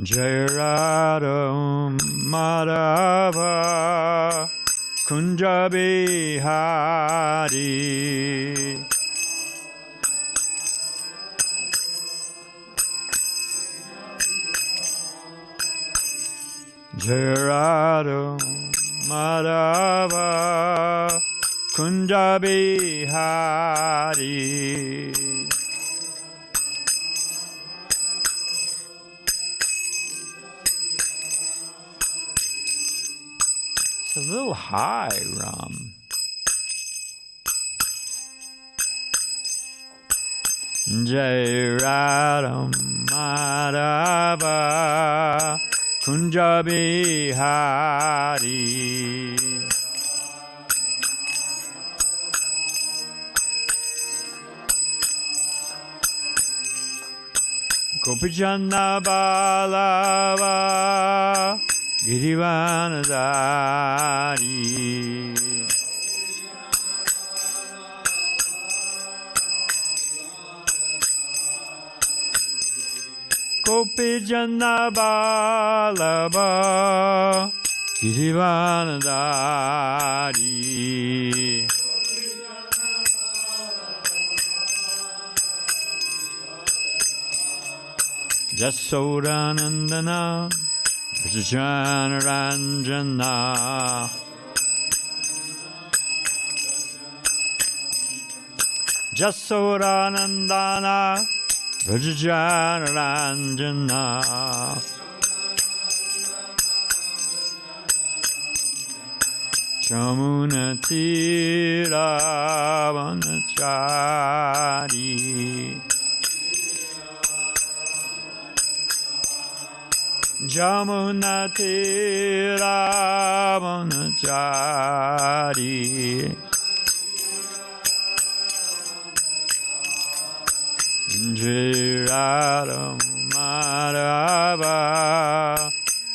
Jai Radha Madhava Kunja Bihari. Jai Radha Madhava Kunja Bihari. It's a little high, Ram. Jai Radha Madhava Kunja Bihari. Gopijana Balava Girivanadari. Gopijana Balava Girivanadari. Jasodanandana Vrajanaranjana. Jasodanandana Vrajanaranjana. Chamunatira Vanachari. Jamunatira Vanachari. Jai Radha Madhava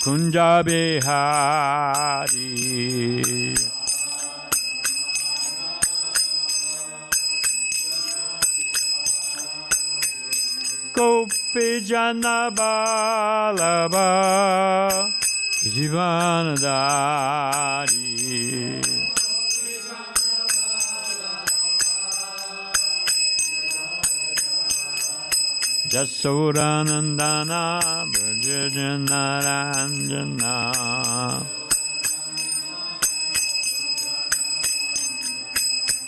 Kunja Bihari. Gopijana Balava Girivanadari. Jasodanandana Vrajanaranjana.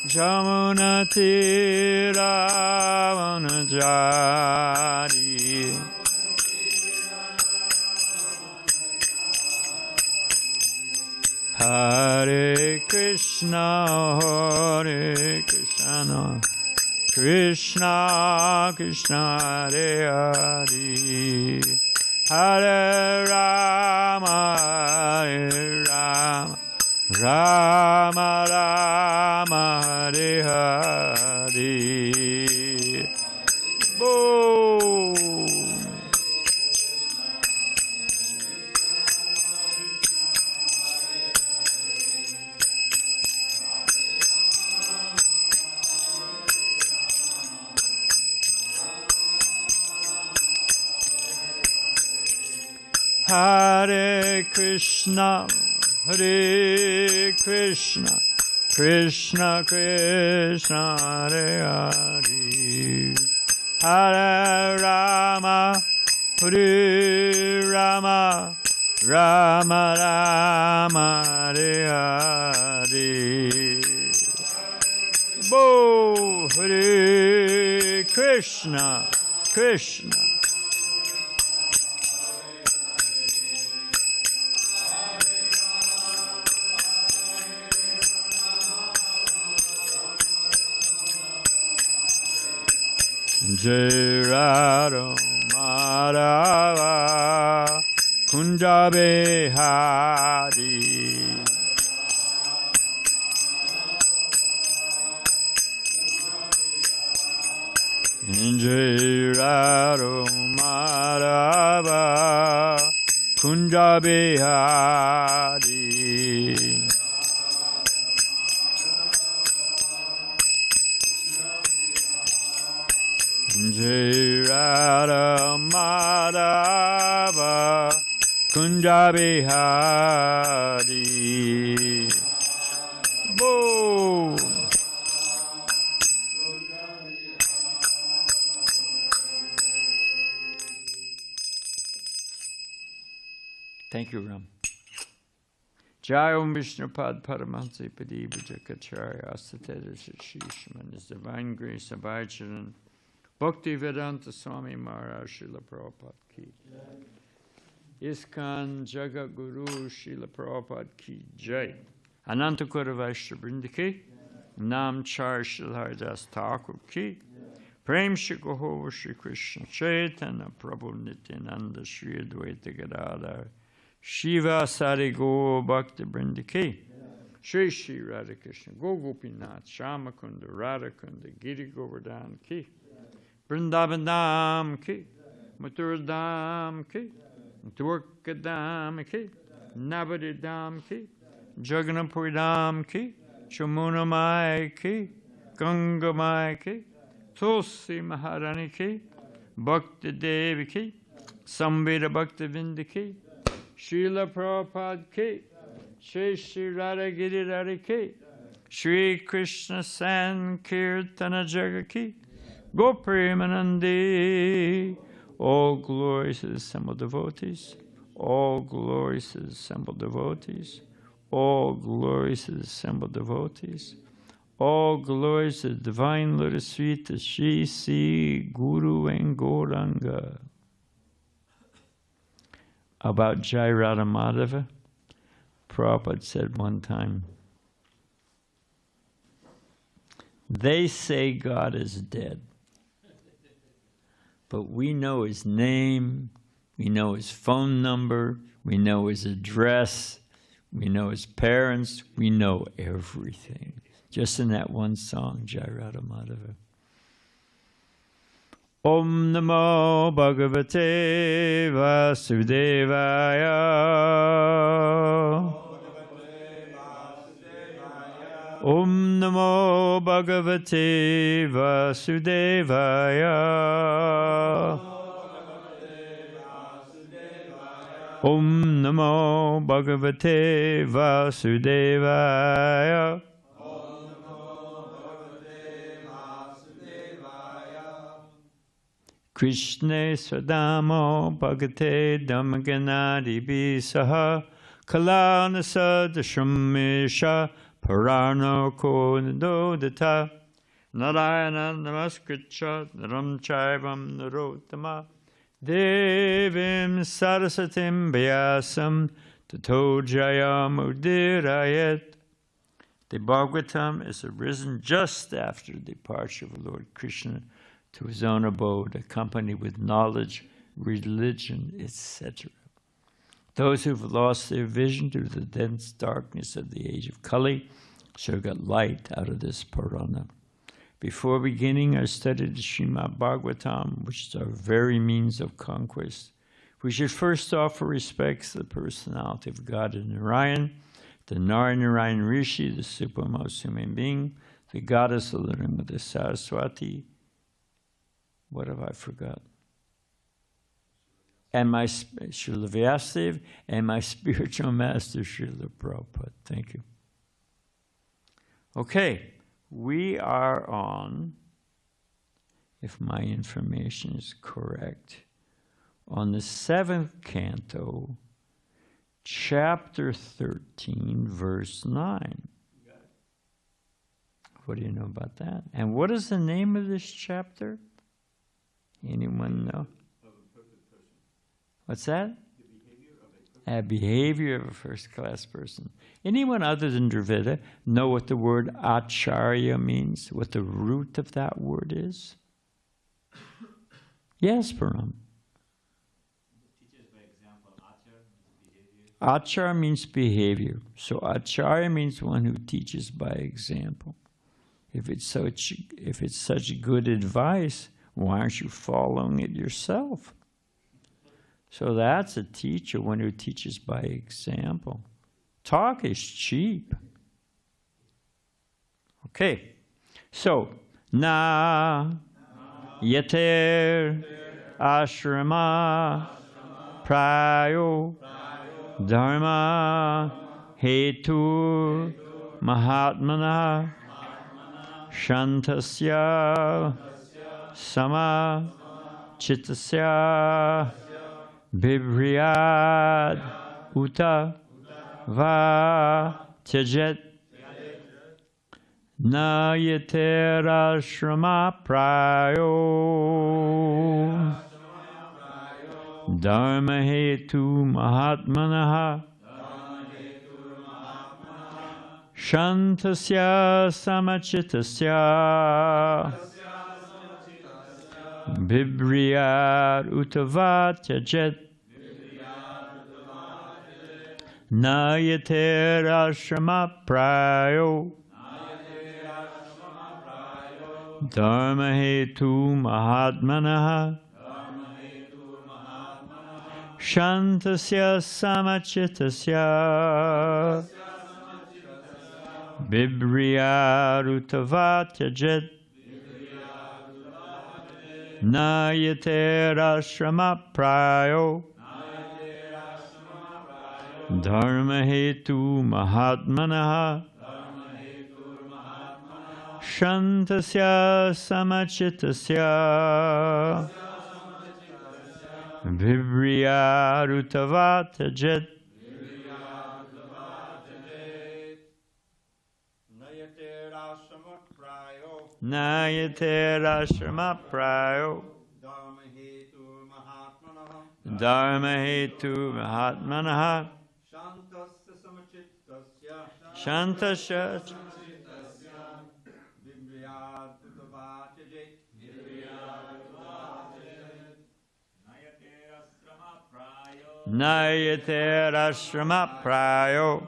Jamunatira Vanachari. Hare Krishna, Hare Krishna, Krishna Krishna Hare Hare, Hare Rama, Hare Rama, Rama Rama, Hare Hare. Boom. Hare Krishna, Hare Krishna, Krishna Krishna, Hare Hare, Hare Rama, Hare Rama, Rama Rama, Hare Hare. Bo Hare Krishna, Krishna. Jai Radha Madhava Kunja Bihari. Jai Radha Madhava Kunja Bihari. Jai Radha Madhava Kunja Bihari. Boom. Thank you, Ram. Jai Om Vishnupad Paramahansa Padi Bhajakacharya Asatera Shishman, His Divine Grace of Acharan Bhakti Vedanta Swami Maharaj Srila Prabhupada Ki. ISKCON Jagat Guru Srila Prabhupada Ki Jai. Anantakura Vaishya Vrinda Ki. Nam Char Srila Haridas Thakur Ki. Prem Shri Gohova Shri Krishna Chaitanya Prabhu Nityananda Shri Advaita Gadadhar Shiva Sari Go Bhakti Vrinda Ki. Shri Shri Radha Krishna Go Gopinath Shama Kunda Radha Kunda Giri Govardhan Ki. Vrindavan Dham Ki. Mathura Dham Ki. Dwarka Dham Ki. Navadi Dham Ki. Jagannathpuri Dham Ki. Chamuna Mai Ki. Ganga Mai Ki. Tulsi Maharani Ki. Bhakti Devi Ki. Samveda Bhakti Vinda Ki. Srila Prabhupada Ki. Shri Shri Radha Giridhari Ki. Shri Krishna Sankirtana Jaga Ki. Gopremanandi. All glories to the assembled devotees. All glories to the assembled devotees. All glories to the assembled devotees. All glories to the divine lotus feet of Shri Sri Guru and Gauranga. About Jai Radha Madhava, Prabhupada said one time, they say God is dead, but we know his name, we know his phone number, we know his address, we know his parents, we know everything. Just in that one song, Jai Radha Madhava. Om Namo Bhagavate Vasudevaya. Om Namo Bhagavate Vasudevaya. Om Namo Bhagavate Vasudevaya. Krishna Swadamo Bhagate Dhammaganadi Bisaha Kalanasa Dashamisha Parano Konadodata Narayana Namaskritcha Naram Chaivam Narotama Devim Sarasatim Vyasam Tato Jayam Udirayat. The Bhagavatam is arisen just after the departure of Lord Krishna to his own abode, accompanied with knowledge, religion, etc. Those who've lost their vision due to the dense darkness of the age of Kali shall get light out of this Purana. Before beginning our study of the Srimad Bhagavatam, which is our very means of conquest, we should first offer respects to the personality of God and Narayan, the Narayan Rishi, the supremmost human being, the goddess of living with the Saraswati. What have I forgot? And my Srila Vyasadeva and my spiritual master, Srila Prabhupada. Thank you. Okay, we are on, if my information is correct, on the 7th canto, chapter 13, verse 9. What do you know about that? And what is the name of this chapter? Anyone know? What's that? A behavior of a first-class person. Anyone other than Dravida know what the word acharya means? What the root of that word is? Yes, Param. Teaches by example. Achar means behavior. So acharya means one who teaches by example. If it's such good advice, why aren't you following it yourself? So that's a teacher, one who teaches by example. Talk is cheap. Okay, so na Yeter ashrama prayo dharma hetu mahatmana shantasya sama chittasya bhibriyad uta va tyajet na yeterashrama prayo dharma hetu mahatmanaha shantasya samachitasya bibriyad utava tyajet na yeterashrama prayo dharma hetu mahatmanaha shantasya samachitasya bibriyarutava tyajet na yeterashrama prayo dharma hetu mahatmanaha shantasya samachitasya vibriyarutava tyajet nayaterashrama prayo dharma hetu mahatmanaha shantasya nayaterashrama prayo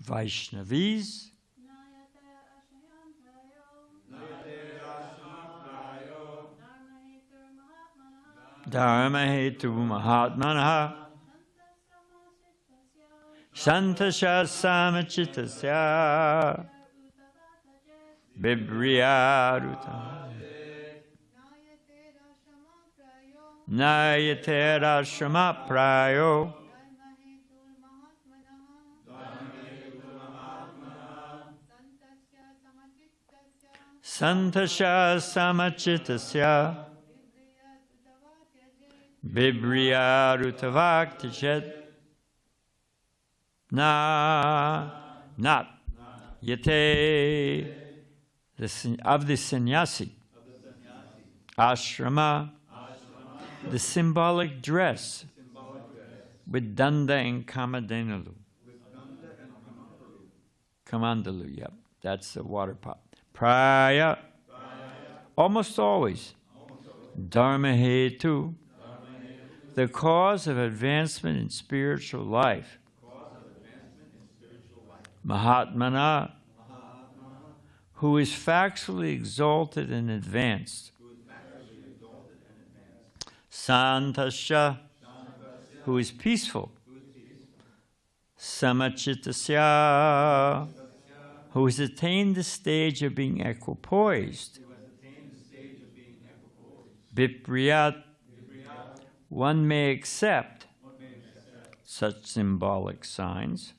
Vaishnavis dharma hetu mahatmanaha shantasya samachitasya bibriyarutava nayaterashrama prayo santasya samachitasya bibriyarutava tyajet not yate of the sannyasi ashrama the symbolic dress with danda and kamandalu, yep, that's the water pot. Praya, almost always. Dharma hetu, the cause of advancement in spiritual life. Mahatmana, who is factually exalted and advanced. Santasya, who is peaceful. Samachitasya, who has attained the stage of being equipoised. Vipriyat, one may accept such symbolic signs.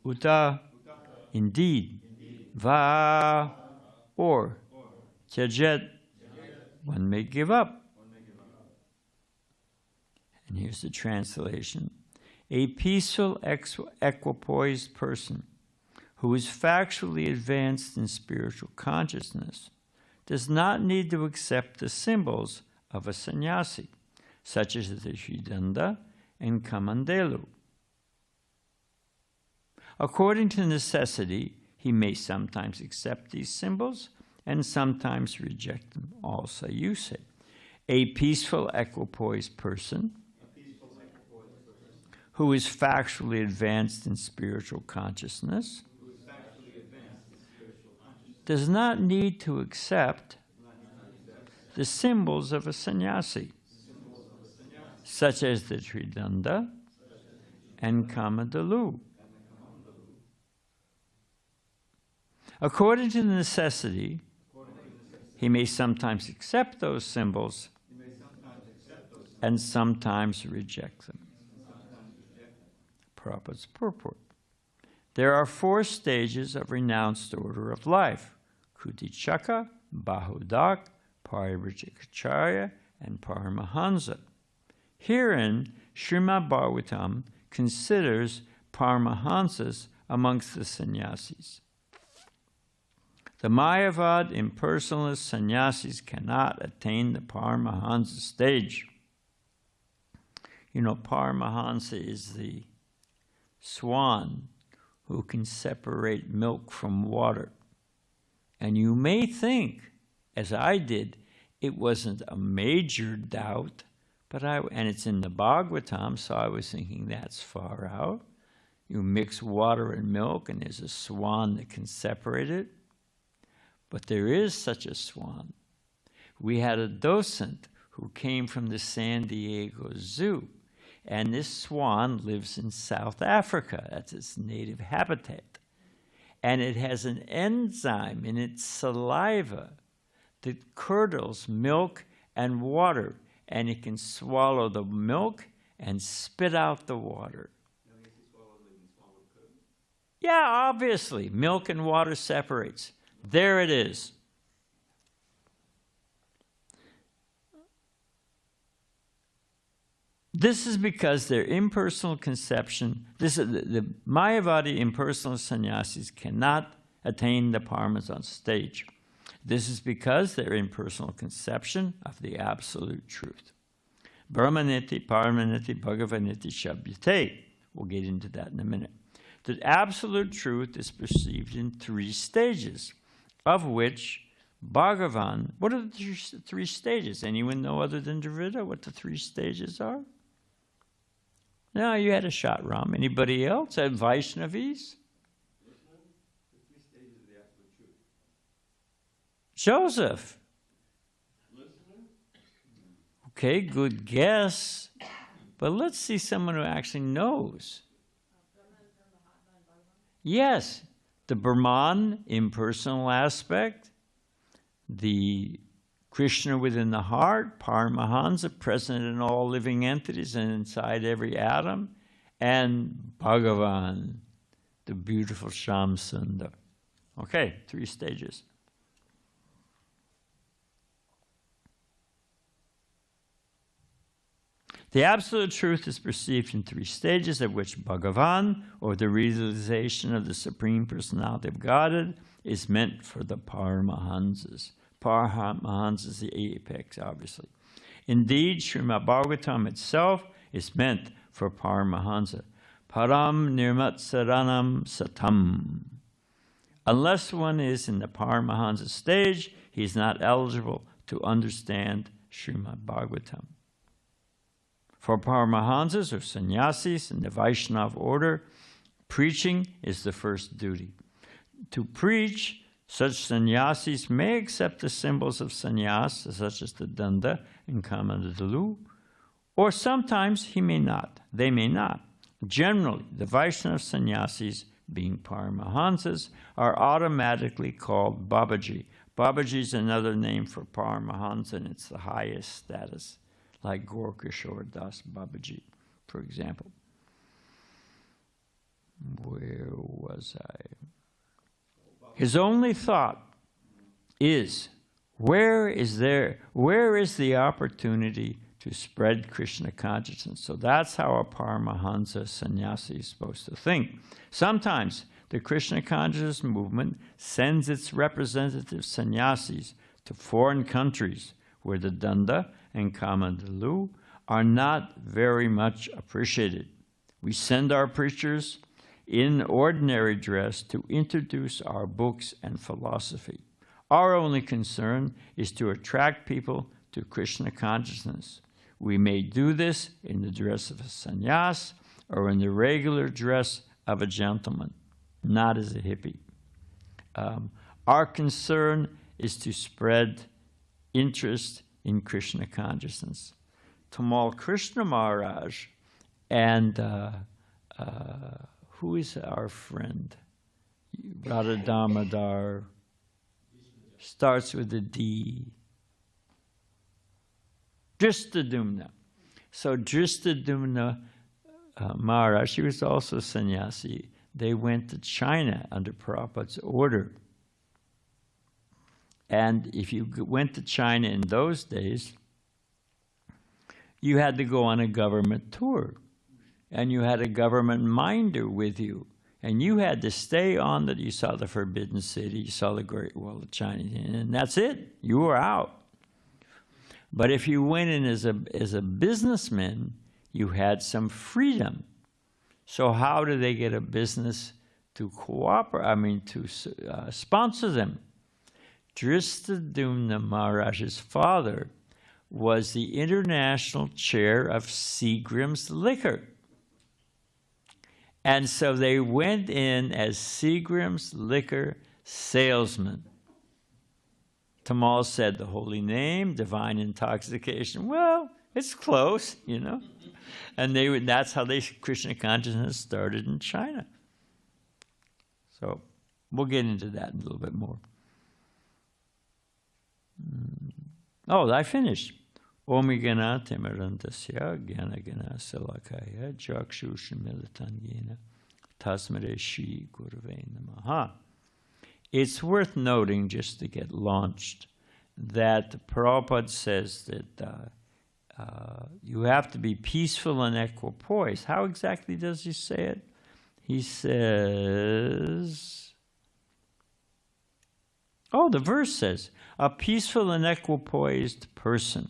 Uta, indeed. Va, or. Tyajet, one may give up. And here's the translation. A peaceful, equipoised person who is factually advanced in spiritual consciousness does not need to accept the symbols of a sannyasi, such as the Shridanda and Kamandelu. According to necessity, he may sometimes accept these symbols and sometimes reject them. Also, you say, a peaceful, equipoised person who is factually advanced in spiritual consciousness does not need to accept the symbols of a sannyasi, such as the Tridanda and Kamadalu. According to the necessity, he may sometimes accept those symbols and sometimes reject them. Prabhupada's purport. There are 4 stages of renounced order of life: Kutichaka, Bahudak, Parivrajikacharya, and Paramahansa. Herein, Srimad Bhagavatam considers Paramahansas amongst the sannyasis. The Mayavad impersonalist sannyasis cannot attain the Paramahansa stage. You know, Paramahansa is the swan who can separate milk from water. And you may think, as I did, it wasn't a major doubt, and it's in the Bhagavatam, so I was thinking that's far out. You mix water and milk and there's a swan that can separate it. But there is such a swan. We had a docent who came from the San Diego Zoo, and this swan lives in South Africa. That's its native habitat. And it has an enzyme in its saliva that curdles milk and water, and it can swallow the milk and spit out the water. Yeah, obviously, milk and water separates. There it is. This is because their impersonal conception, the Mayavadi impersonal sannyasis cannot attain the Paramahansa stage. This is because their impersonal conception of the absolute truth. Brahmaniti, Paramaniti, Bhagavaniti, Shabhyate. We'll get into that in a minute. The absolute truth is perceived in 3 stages, of which Bhagavan, what are the 3 stages? Anyone know other than Dravida what the 3 stages are? No, you had a shot, Ram. Anybody else? Vaishnavis? Joseph. Okay, good guess. But let's see someone who actually knows. Yes, the Brahman, impersonal aspect, the Krishna within the heart, Paramahansa, present in all living entities and inside every atom, and Bhagavan, the beautiful Shyam Sundar. Okay, 3 stages. The absolute truth is perceived in 3 stages, of which Bhagavan, or the realization of the Supreme Personality of Godhead, is meant for the Paramahansas. Paramahansa is the apex, obviously. Indeed, Srimad Bhagavatam itself is meant for Paramahansa. Param nirmatsaranam satam. Unless one is in the Paramahansa stage, he is not eligible to understand Srimad Bhagavatam. For Paramahansas or sannyasis in the Vaishnava order, preaching is the first duty. To preach, such sannyasis may accept the symbols of sannyas, such as the danda and kamadalu, or sometimes he may not. They may not. Generally, the Vaishnava sannyasis, being Paramahansas, are automatically called Babaji. Babaji is another name for Paramahansa, and it's the highest status, like Gaur-Kishore Das Babaji, for example. Where was I? His only thought is, where is the opportunity to spread Krishna consciousness? So that's how a Paramahansa sannyasi is supposed to think. Sometimes the Krishna consciousness movement sends its representative sannyasis to foreign countries where the danda and kamadalu are not very much appreciated. We send our preachers in ordinary dress to introduce our books and philosophy. Our only concern is to attract people to Krishna consciousness. We may do this in the dress of a sannyas or in the regular dress of a gentleman, not as a hippie. Our concern is to spread interest in Krishna consciousness. Tamal Krishna Maharaj and who is our friend? Radha Damodar. Starts with a D. Dristadumna. So Dristadumna Maharaj, he was also sannyasi. They went to China under Prabhupada's order. And if you went to China in those days, you had to go on a government tour. And you had a government minder with you. And you had to stay on that. You saw the Forbidden City, you saw the Great Wall of China, and that's it. You were out. But if you went in as a businessman, you had some freedom. So how do they get a business to cooperate? To sponsor them? Dristadumna Maharaj's father was the international chair of Seagram's Liquor. And so they went in as Seagram's Liquor salesmen. Tamal said the holy name, divine intoxication. Well, it's close, you know. And that's how Krishna consciousness started in China. So we'll get into that in a little bit more. Oh, I finished. Omigana Timarantasya Gyanagana Salakaya Jakshusha Militangena Tasmare Shri Gurave Namaha. It's worth noting, just to get launched, that Prabhupada says that you have to be peaceful and equipoised. How exactly does he say it? He says, the verse says, a peaceful and equipoised person.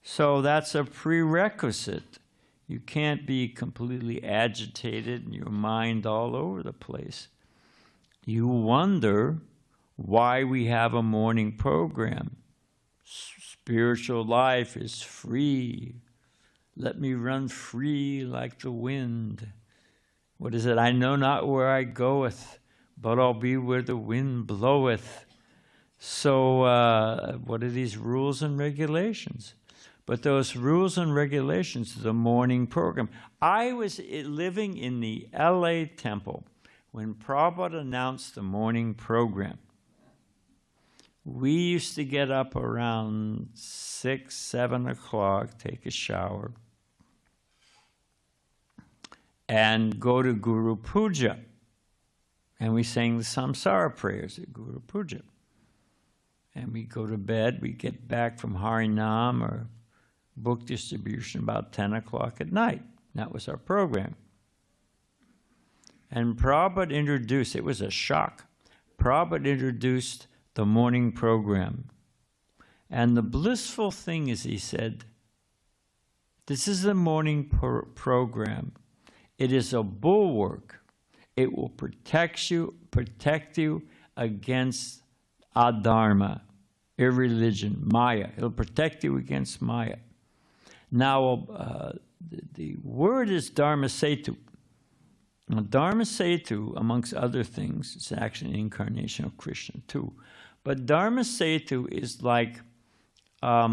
So that's a prerequisite. You can't be completely agitated and your mind all over the place. You wonder why we have a morning program. Spiritual life is free. Let me run free like the wind. What is it? I know not where I goeth, but I'll be where the wind bloweth. So what are these rules and regulations? But those rules and regulations, the morning program. I was living in the LA temple when Prabhupada announced the morning program. We used to get up around 6, 7 o'clock, take a shower, and go to Guru Puja. And we sang the Samsara prayers at Guru Puja. And we go to bed, we get back from Harinam or book distribution about 10 o'clock at night. That was our program. And Prabhupada introduced, it was a shock, Prabhupada introduced the morning program. And the blissful thing is, he said, this is the morning program. It is a bulwark. It will protect you against adharma, irreligion, Maya. It'll protect you against Maya. Now, the word is Dharma Setu. Now, Dharma Setu, amongst other things, it's actually an incarnation of Krishna too. But Dharma Setu is like a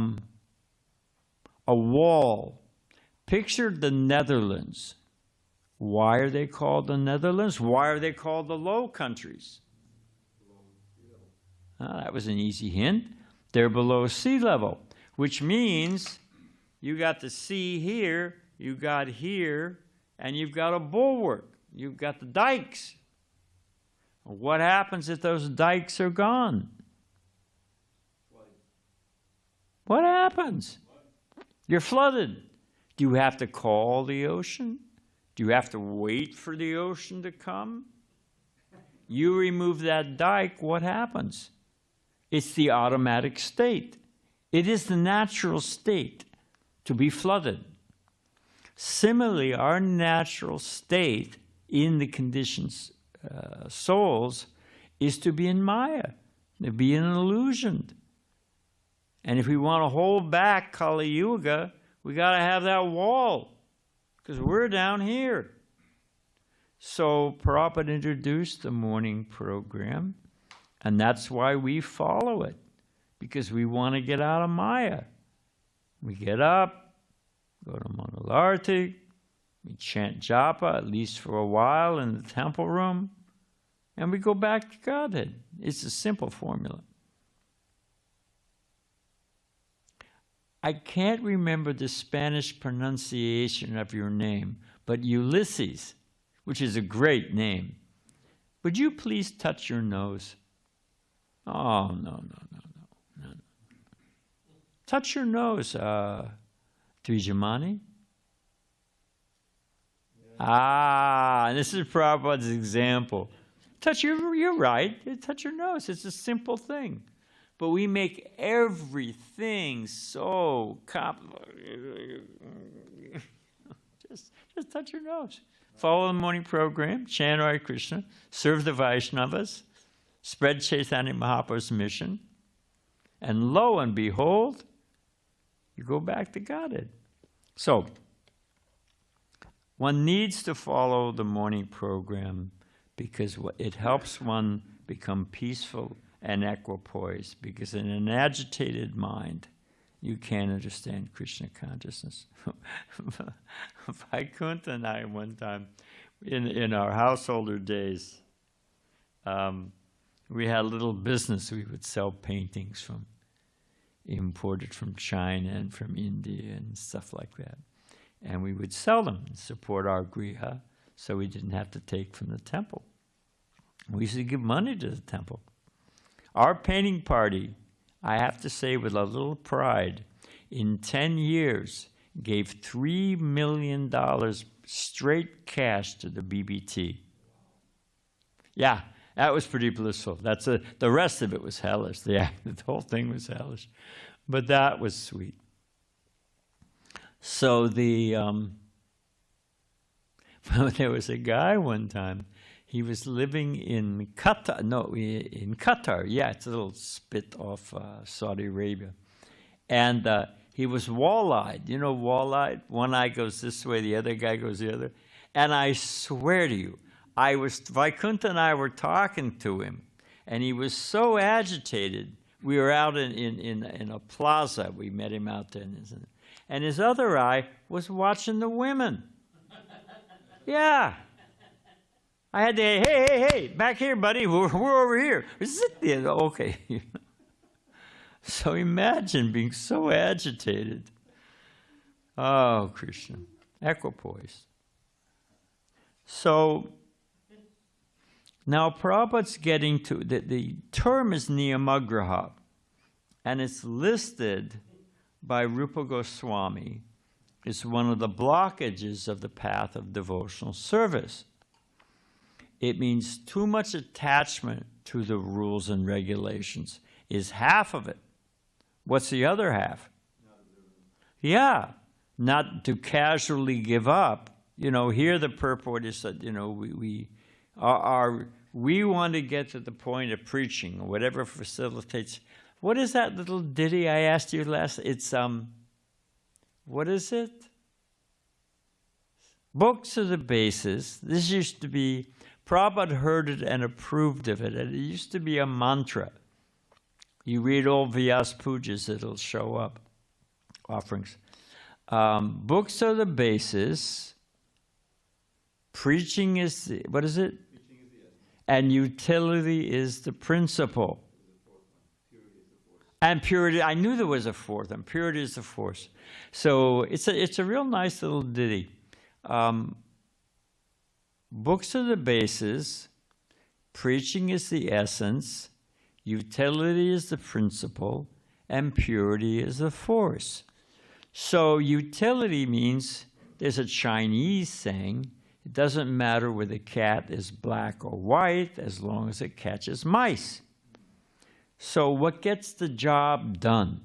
wall. Picture the Netherlands. Why are they called the Netherlands? Why are they called the Low Countries? That was an easy hint. They're below sea level, which means you got the sea here, you got here, and you've got a bulwark. You've got the dikes. What happens if those dikes are gone? What happens? You're flooded. Do you have to call the ocean? Do you have to wait for the ocean to come? You remove that dike, what happens? It's the automatic state. It is the natural state to be flooded. Similarly, our natural state in the conditioned souls is to be in Maya, to be in an illusion. And if we want to hold back Kali Yuga, we got to have that wall, because we're down here. So Prabhupada introduced the morning program, and that's why we follow it, because we want to get out of Maya. We get up, go to Mangalarti, we chant japa, at least for a while in the temple room, and we go back to Godhead. It's a simple formula. I can't remember the Spanish pronunciation of your name, but Ulysses, which is a great name. Would you please touch your nose? Oh, no. Touch your nose, Trijamani. Ah, this is Prabhupada's example. You're right. Touch your nose. It's a simple thing. But we make everything so complicated. Just touch your nose. Follow the morning program, chant Hare Krishna, serve the Vaishnavas, spread Chaitanya Mahaprabhu's mission, and lo and behold, you go back to Godhead. So, one needs to follow the morning program because it helps one become peaceful and equipoised, because in an agitated mind, you can't understand Krishna consciousness. Vaikuntha and I, one time, in our householder days, we had a little business. We would sell paintings imported from China and from India and stuff like that. And we would sell them and support our griha, so we didn't have to take from the temple. We used to give money to the temple. Our painting party, I have to say with a little pride, in 10 years gave $3 million straight cash to the BBT. Yeah, that was pretty blissful. The rest of it was hellish. The whole thing was hellish. But that was sweet. So there was a guy one time, he was living in Qatar. No, in Qatar. Yeah, it's a little spit off Saudi Arabia. And he was wall-eyed. You know, wall-eyed? One eye goes this way, the other guy goes the other. And I swear to you, Vaikuntha and I were talking to him, and he was so agitated. We were out in a plaza. We met him out there. And his other eye was watching the women. Yeah. I had to, hey, back here, buddy. We're over here. Okay. So imagine being so agitated. Oh, Krishna. Equipoise. So now Prabhupada's getting to, the term is niyamagraha, and it's listed by Rupa Goswami. It's one of the blockages of the path of devotional service. It means too much attachment to the rules and regulations is half of it. What's the other half? Yeah, not to casually give up. You know, here the purport is that, you know, we want to get to the point of preaching, or whatever facilitates. What is that little ditty I asked you last? It's, what is it? Books are the basis. This used to be, Prabhupada heard it and approved of it, and it used to be a mantra. You read old Vyas Pujas, it'll show up, offerings. Books are the basis. Preaching is the, what is it? And utility is the principle. And purity, I knew there was a fourth, and purity is the fourth. So it's a real nice little ditty. Books are the basis, preaching is the essence, utility is the principle, and purity is the force. So utility means, there's a Chinese saying, it doesn't matter whether the cat is black or white as long as it catches mice. So what gets the job done?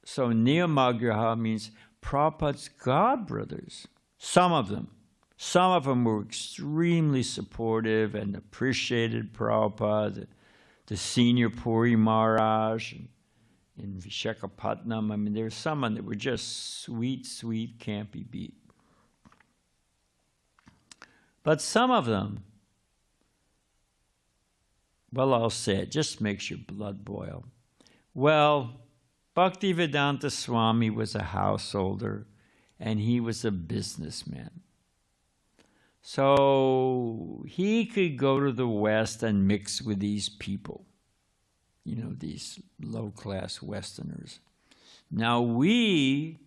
So niyamagraha means Prabhupada's godbrothers, some of them, Some of them were extremely supportive and appreciated Prabhupada, the senior Puri Maharaj in Vishakhapatnam. I mean, there were some that were just sweet, sweet, can't be beat. But some of them, well, I'll say it, just makes your blood boil. Well, Bhaktivedanta Swami was a householder, and he was a businessman. So he could go to the West and mix with these people, you know, these low-class Westerners. Now we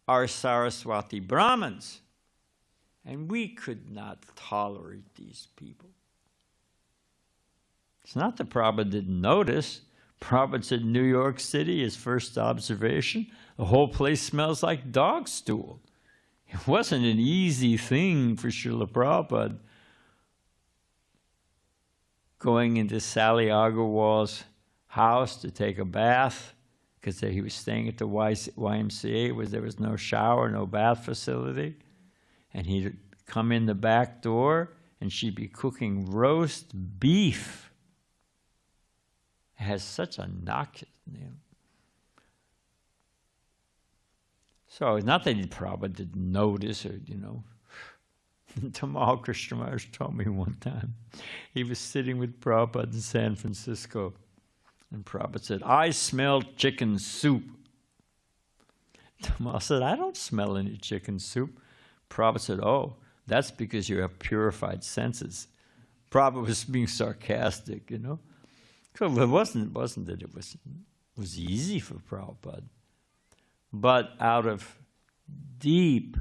are Saraswati Brahmins, and we could not tolerate these people. It's not that Prabhupada didn't notice. Prabhupada said New York City, his first observation, the whole place smells like dog stool. It wasn't an easy thing for Srila Prabhupada going into Sally Agarwal's house to take a bath, because he was staying at the YMCA, there was no shower, no bath facility. And he'd come in the back door, and she'd be cooking roast beef. It has such a knock. So it's not that Prabhupada didn't notice, or, you know. Tamal Krishna Maharaj told me one time, he was sitting with Prabhupada in San Francisco, and Prabhupada said, "I smell chicken soup." Tamal said, "I don't smell any chicken soup." Prabhupada said, "Oh, that's because you have purified senses." Prabhupada was being sarcastic, you know. So it wasn't that it was easy for Prabhupada, but out of deep,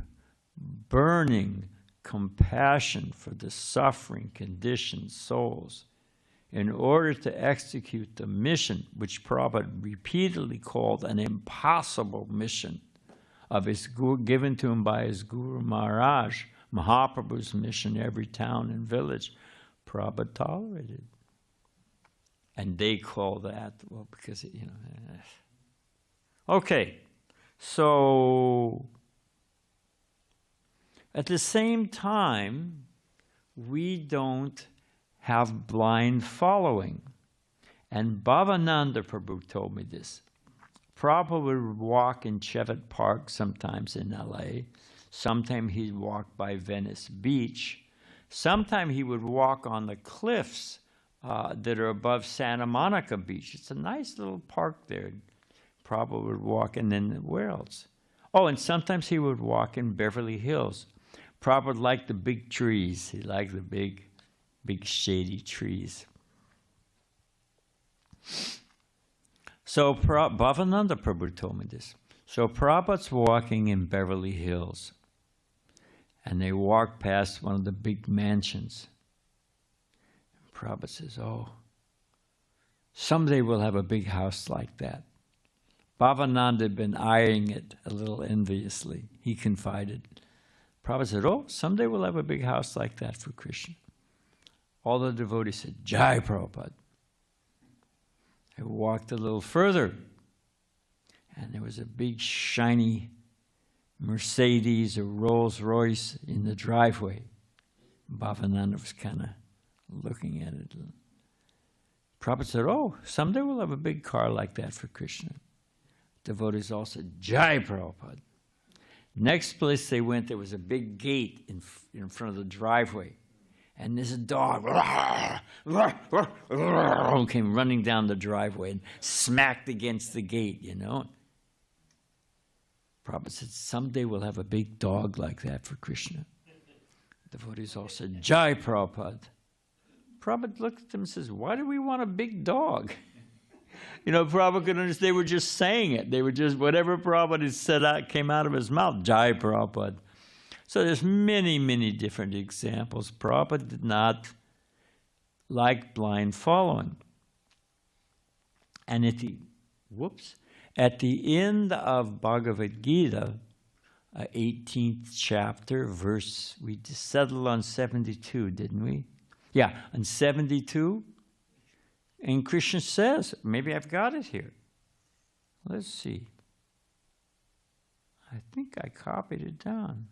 burning compassion for the suffering, conditioned souls, in order to execute the mission, which Prabhupada repeatedly called an impossible mission of his guru, given to him by his Guru Maharaj, Mahaprabhu's mission, every town and village, Prabhupada tolerated. And they call that, well, because, you know. Okay, so at the same time, we don't have blind following. And Bhavananda Prabhu told me this. Prabhupada would walk in Cheviot Park sometimes in LA. Sometimes he'd walk by Venice Beach. Sometimes he would walk on the cliffs that are above Santa Monica Beach. It's a nice little park there. Prabhupada would walk, and then where else? Oh, and sometimes he would walk in Beverly Hills. Prabhupada liked the big trees. He liked the big shady trees. So Bhavananda Prabhu told me this. So Prabhupada's walking in Beverly Hills, and they walk past one of the big mansions. Prabhupada says, "Oh, someday we'll have a big house like that." Bhavananda had been eyeing it a little enviously. He confided. Prabhupada said, "Oh, someday we'll have a big house like that for Krishna." All the devotees said, "Jai Prabhupada." I walked a little further, and there was a big shiny Mercedes or Rolls Royce in the driveway. Bhavananda was kind of looking at it. Prabhupada said, "Oh, someday we'll have a big car like that for Krishna." Devotees all said, "Jai Prabhupada." Next place they went, there was a big gate in front of the driveway. And this dog came running down the driveway and smacked against the gate, you know. Prabhupada said, "Someday we'll have a big dog like that for Krishna." Devotees all said, "Jai Prabhupada." Prabhupada looked at them and says, "Why do we want a big dog?" You know, Prabhupada could understand, they were just saying it. They were just, whatever Prabhupada said out, came out of his mouth, Jai Prabhupada. So there's many, many different examples. Prabhupada did not like blind following. And at the end of Bhagavad Gita, 18th chapter, verse, we just settled on 72, didn't we? Yeah, on 72, and Krishna says, maybe I've got it here. Let's see. I think I copied it down.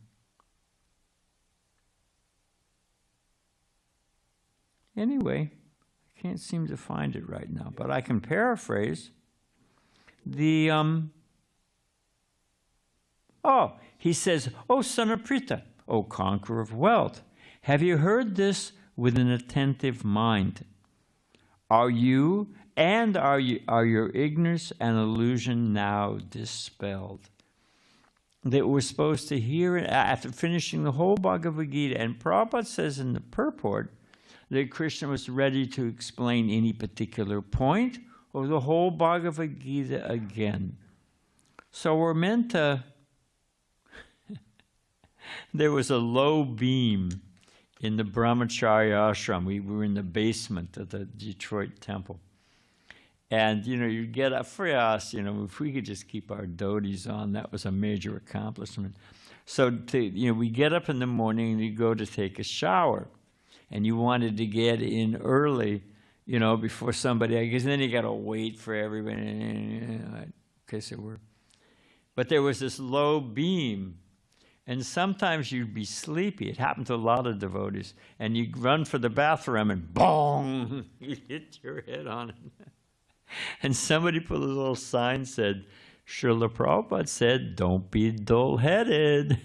Anyway, I can't seem to find it right now, but I can paraphrase. He says, "O son of Pritha, O conqueror of wealth, have you heard this with an attentive mind? Are your ignorance and illusion now dispelled?" That we're supposed to hear it after finishing the whole Bhagavad Gita. And Prabhupada says in the purport that Krishna was ready to explain any particular point or the whole Bhagavad Gita again. So we're meant to... There was a low beam in the Brahmacharya ashram. We were in the basement of the Detroit temple. And, you get up for us, if we could just keep our dhotis on, that was a major accomplishment. So, we get up in the morning and you go to take a shower. And you wanted to get in early, before somebody, I guess, then you got to wait for everybody. But there was this low beam. And sometimes you'd be sleepy. It happened to a lot of devotees. And you run for the bathroom and bong, you hit your head on it. And somebody put a little sign said, Srila Prabhupada said, don't be dull-headed.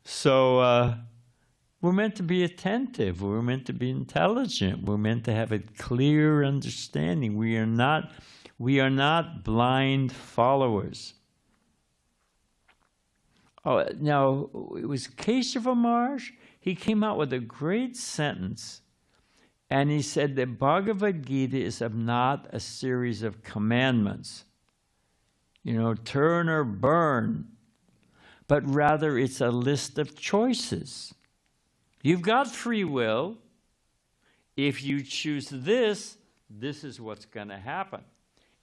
So we're meant to be attentive. We're meant to be intelligent. We're meant to have a clear understanding. We are not blind followers. Oh, now, it was Kesava Maharaj. He came out with a great sentence. And he said that Bhagavad Gita is not a series of commandments, turn or burn, but rather it's a list of choices. You've got free will. If you choose this, this is what's going to happen.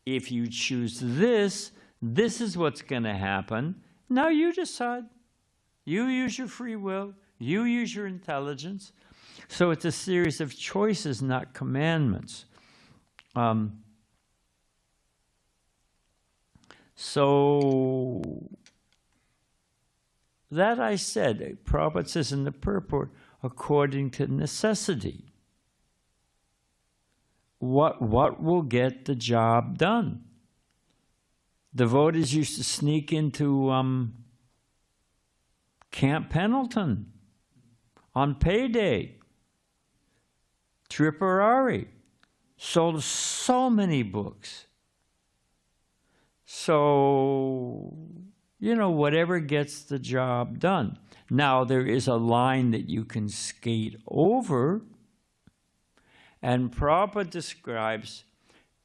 If you choose this, this is what's going to happen. Now you decide. You use your free will. You use your intelligence. So it's a series of choices, not commandments. So that I said, Prabhupada says in the purport, according to necessity. What will get the job done? Devotees used to sneak into Camp Pendleton on payday. Tripurari sold so many books. So, whatever gets the job done. Now, there is a line that you can skate over, and Prabhupada describes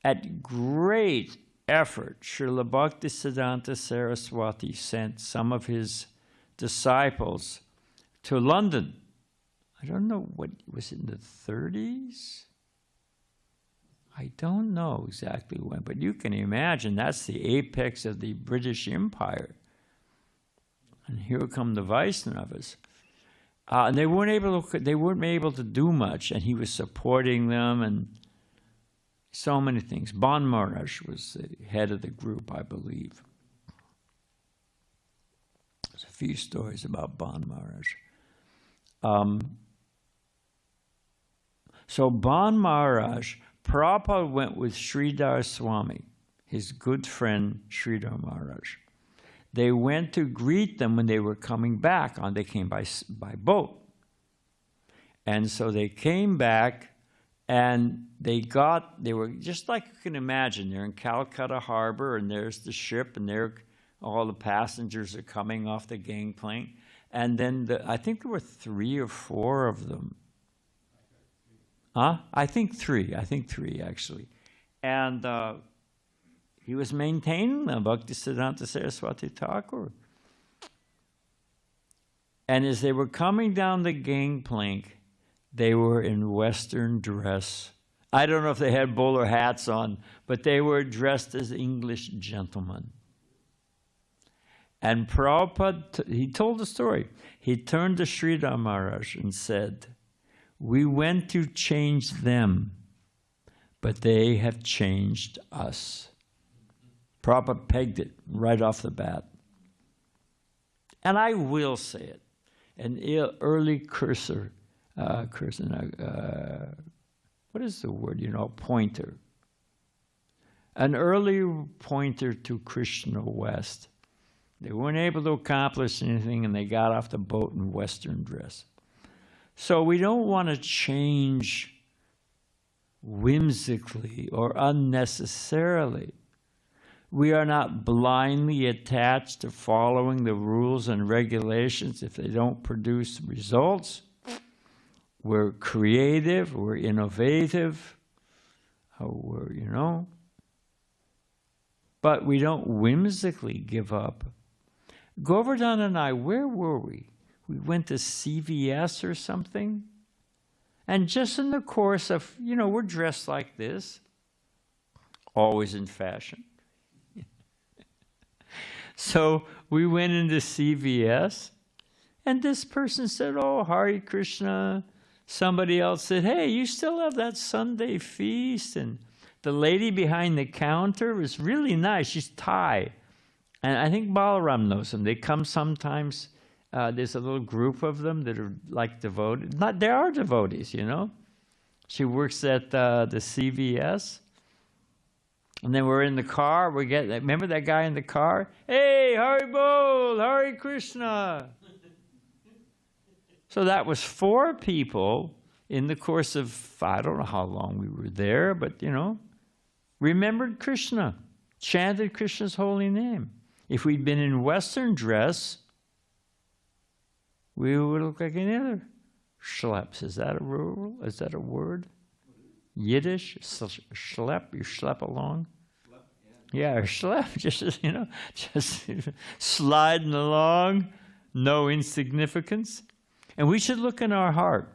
at great effort, Srila Bhaktisiddhanta Saraswati sent some of his disciples to London. I don't know what was in the 30s. I don't know exactly when, but you can imagine that's the apex of the British Empire. And here come the Vaishnavas. And they weren't able to do much, and he was supporting them and so many things. Ban Maharaj was the head of the group, I believe. There's a few stories about Ban Maharaj. So Ban Maharaj, Prabhupada went with Sridhar Swami, his good friend Sridhar Maharaj. They went to greet them when they were coming back. They came by boat. And so they came back, and they were just like you can imagine. They're in Calcutta Harbor, and there's the ship, and all the passengers are coming off the gangplank. And then I think there were 3 or 4 of them. I think three, actually. And he was maintaining them, Bhaktisiddhanta Saraswati Thakur. And as they were coming down the gangplank, they were in Western dress. I don't know if they had bowler hats on, but they were dressed as English gentlemen. And Prabhupada, he told the story. He turned to Sridhar Maharaj and said, "We went to change them, but they have changed us." Prabhupada pegged it right off the bat. And I will say it. An early cursor Krishna, what is the word? Pointer. An early pointer to Krishna West. They weren't able to accomplish anything, and they got off the boat in Western dress. So we don't want to change whimsically or unnecessarily. We are not blindly attached to following the rules and regulations if they don't produce results. We're creative, we're innovative, but we don't whimsically give up. Govardhan and I, where were we? We went to CVS or something. And just in the course of, we're dressed like this, always in fashion. So we went into CVS, and this person said, "Oh, Hare Krishna." Somebody else said, "Hey, you still have that Sunday feast?" And the lady behind the counter was really nice. She's Thai. And I think Balaram knows them. They come sometimes. There's a little group of them that are like devoted. They are devotees, She works at the CVS. And then we're in the car. Remember that guy in the car? "Hey, Hari Bol, Hare Krishna." So that was 4 people in the course of, I don't know how long we were there, but, remembered Krishna, chanted Krishna's holy name. If we'd been in Western dress, we would look like any other schleps. Is that a rule? Is that a word? Yiddish? Schlep? You schlep along? Yeah, schlep. Just sliding along, no insignificance. And we should look in our heart.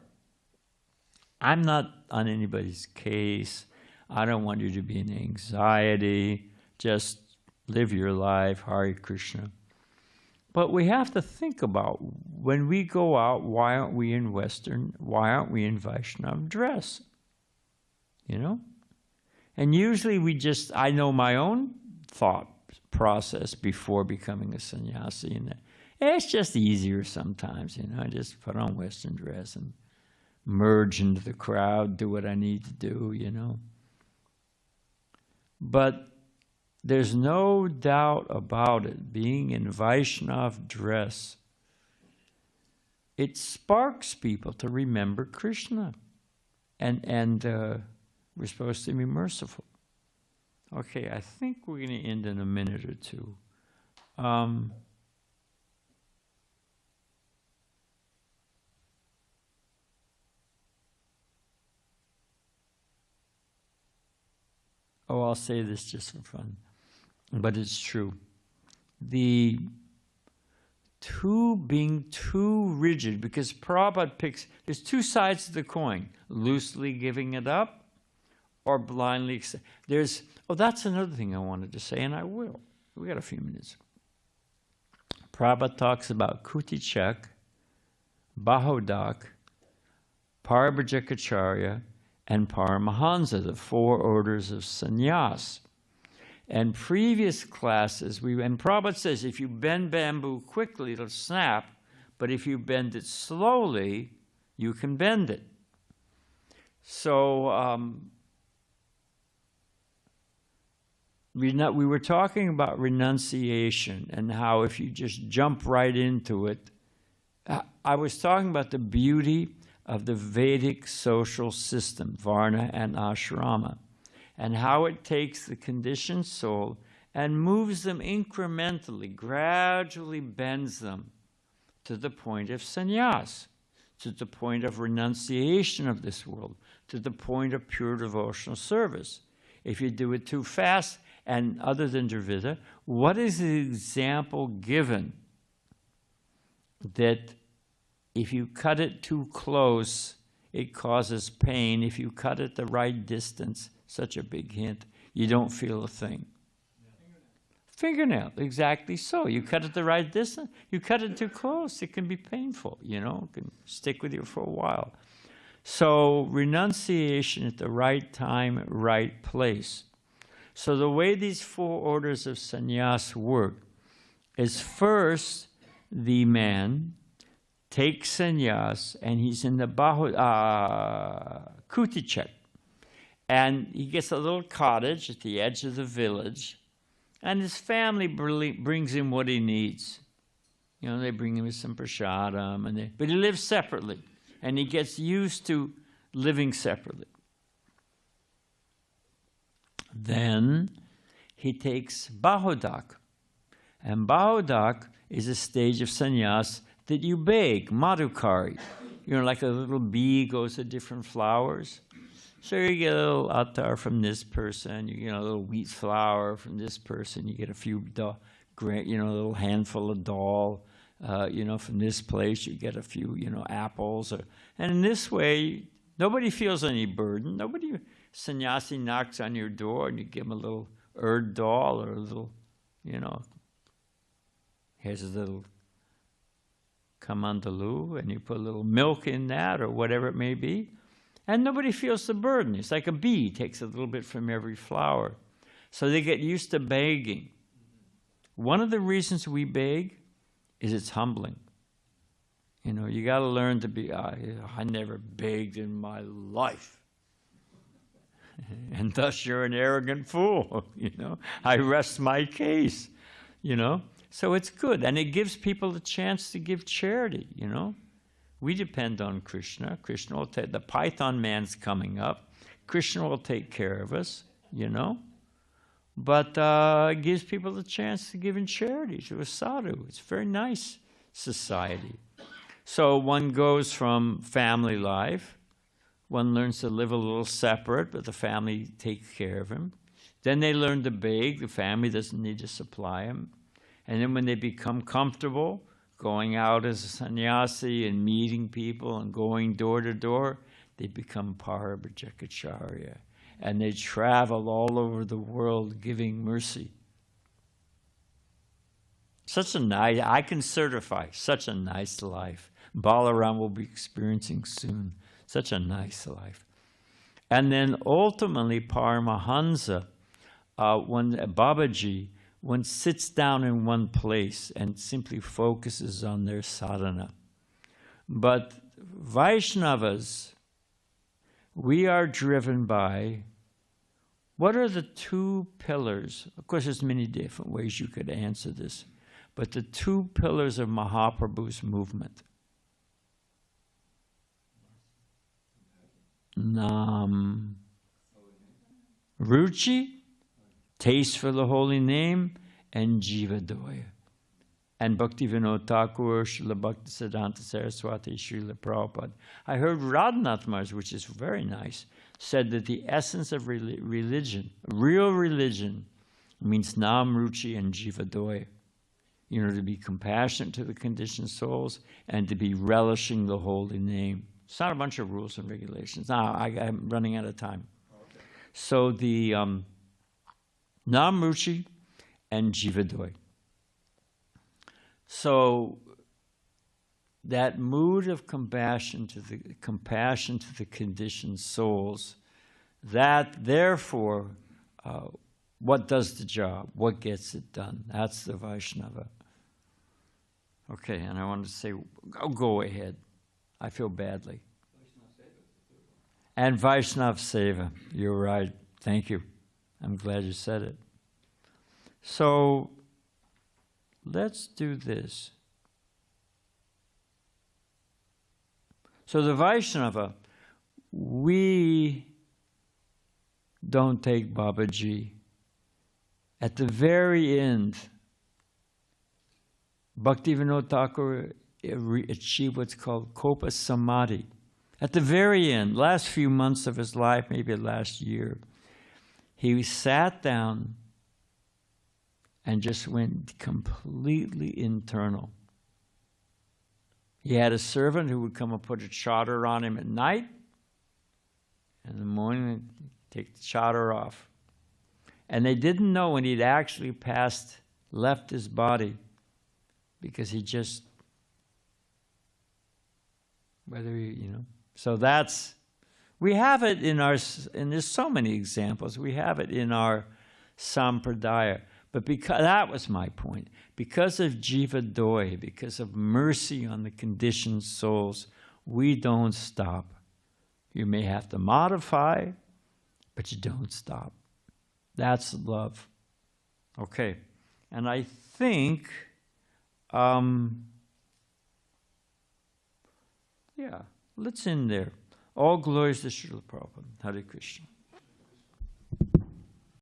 I'm not on anybody's case. I don't want you to be in anxiety. Just live your life, Hare Krishna. But we have to think about, when we go out, why aren't we in Western, why aren't we in Vaishnava dress? And usually I know my own thought process before becoming a sannyasi, and it's just easier sometimes, I just put on Western dress and merge into the crowd, do what I need to do, But there's no doubt about it, being in Vaishnava dress, it sparks people to remember Krishna. And we're supposed to be merciful. Okay, I think we're going to end in a minute or two. I'll say this just for fun, but it's true. Being too rigid, because Prabhupada there's 2 sides to the coin, loosely giving it up or blindly. That's another thing I wanted to say, and I will. We got a few minutes. Prabhupada talks about Kutichak, Bahodak, Parabhajakacharya, and Paramahansa, the 4 orders of sannyas. And previous classes, and Prabhupada says, if you bend bamboo quickly, it'll snap, but if you bend it slowly, you can bend it. So we were talking about renunciation and how if you just jump right into it, I was talking about the beauty of the Vedic social system, Varna and Ashrama, and how it takes the conditioned soul and moves them incrementally, gradually bends them to the point of sannyas, to the point of renunciation of this world, to the point of pure devotional service. If you do it too fast, and other than Dravida, what is the example given that if you cut it too close, it causes pain? If you cut it the right distance, such a big hint, you don't feel a thing. Fingernail, exactly so. You cut it the right distance, you cut it too close, it can be painful, it can stick with you for a while. So renunciation at the right time, right place. So the way these 4 orders of sannyas work is, first, the man takes sannyas, and he's in the Kutichak. And he gets a little cottage at the edge of the village, and his family brings him what he needs. You know, they bring him some prasadam, but he lives separately, and he gets used to living separately. Then he takes Bahodak, and Bahodak is a stage of sannyas that you bake, madhukari. You know, like a little bee goes to different flowers. So you get a little attar from this person, you get a little wheat flour from this person, you get a few, a little handful of dal, from this place, you get a few, apples. And in this way, nobody feels any burden. Sannyasi knocks on your door and you give him a little urd dal or a little, here's a little kamandalu, and you put a little milk in that or whatever it may be. And nobody feels the burden. It's like a bee takes a little bit from every flower. So they get used to begging. One of the reasons we beg is it's humbling. You got to learn to be, I never begged in my life. And thus you're an arrogant fool, I rest my case, So it's good. And it gives people a chance to give charity, We depend on Krishna. Krishna will take, the Python man's coming up. Krishna will take care of us, But it gives people a chance to give in charity to a sadhu. It's a very nice society. So one goes from family life. One learns to live a little separate, but the family takes care of him. Then they learn to beg. The family doesn't need to supply him. And then when they become comfortable, going out as a sannyasi and meeting people and going door to door, they become Parabhajakacharya. And they travel all over the world giving mercy. I can certify, such a nice life. Balaram will be experiencing soon. Such a nice life. And then ultimately Paramahansa, Babaji, one sits down in one place and simply focuses on their sadhana. But Vaishnavas, we are driven by, what are the two pillars? Of course, there's many different ways you could answer this, but the two pillars of Mahaprabhu's movement. Nam, Ruchi, taste for the holy name, and Jivadoya. And Bhakti Vinod Thakur, Srila Bhaktisiddhanta Saraswati, Srila Prabhupada. I heard Radhanath Maharaj, which is very nice, said that the essence of religion, real religion, means Nam, Ruchi, and Jivadoya. To be compassionate to the conditioned souls and to be relishing the holy name. It's not a bunch of rules and regulations. Now, I'm running out of time. Okay. So the Nam, Ruchi, and Jivadoy. So that mood of compassion to the conditioned souls, that therefore, what does the job? What gets it done? That's the Vaishnava. Okay, and I wanted to say, go ahead. I feel badly. And Vaishnav Seva. You're right. Thank you. I'm glad you said it. So let's do this. So the Vaishnava, we don't take Babaji. At the very end, Bhakti Vinod Thakur achieved what's called Kopa Samadhi. At the very end, last few months of his life, maybe last year, he sat down and just went completely internal. He had a servant who would come and put a chadar on him at night, and in the morning, take the chadar off. And they didn't know when he'd actually left his body, because he just, So we have it and there's so many examples. We have it in our sampradaya. But because that was my point. Because of Jiva Doi, because of mercy on the conditioned souls, we don't stop. You may have to modify, but you don't stop. That's love. Okay. And I think, yeah, let's end there. All glories to Srila Prabhupada. Hare Krishna.